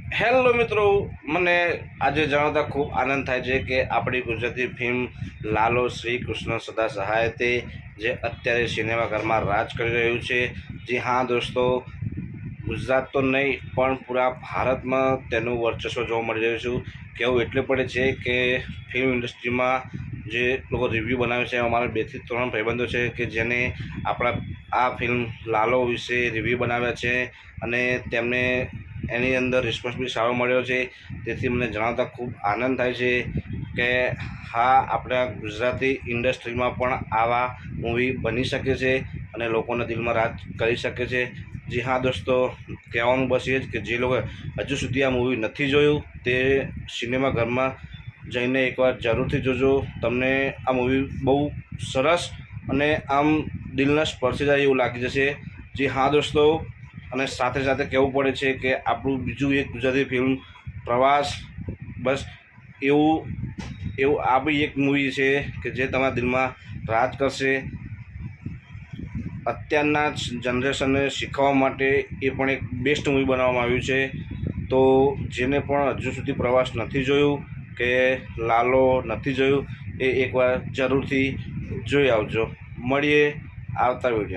Hello મિત્રો, મને આજે જણાવતા ખૂબ આનંદ થાય છે કે આપણી ગુજરાતી ફિલ્મ લાલો શ્રી કૃષ્ણ સદા સહાય તે જે અત્યારે સિનેમાઘરમાં રાજ કરી રહ્યું છે. જી હા દોસ્તો, ગુજરાત તો નહીં પણ પૂરા ભારતમાં તેનું વર્ચસ્વ જોવા મળી રહ્યું છે. કહેવું એટલે પડે છે કે ફિલ્મ ઇન્ડસ્ટ્રીમાં જે લોકો રિવ્યૂ બનાવે છે, અમારા 2 થી 3 ભાઈબંધો છે કે જેને આપણા આ ફિલ્મ લાલો વિશે રિવ્યૂ બનાવ્યા છે અને તેમને એની અંદર રિસ્પોન્સ બી સારો મળ્યો છે. તેથી મને જણાવતા ખૂબ આનંદ થાય છે કે હા, આપણા ગુજરાતી ઇન્ડસ્ટ્રીમાં પણ આવા મૂવી બની શકે છે અને લોકોના દિલમાં રાજ કરી શકે છે. જી હા દોસ્તો, કહેવાનું બસ એ જ કે જે લોકો હજુ સુધી આ મૂવી નથી જોયું તે સિનેમાઘરમાં જઈને એકવાર જરૂરથી જોજો. તમને આ મૂવી બહુ સરસ અને આમ દિલને સ્પર્શી જાય એવું લાગી જશે. જી હા દોસ્તો, અને સાથે સાથે કહેવું પડે છે કે આપણું બીજું એક ગુજરાતી ફિલ્મ પ્રવાસ, બસ એવું આ બી એક મૂવી છે કે જે તમારા દિલમાં રાજ કરશે. અત્યારના જનરેશનને શીખવવા માટે એ પણ એક બેસ્ટ મૂવી બનાવવામાં આવ્યું છે. તો જેને પણ હજુ સુધી પ્રવાસ નથી જોયું કે લાલો નથી જોયું એ એકવાર જરૂરથી જોઈ આવજો. મળીએ આવતા વિડીયો.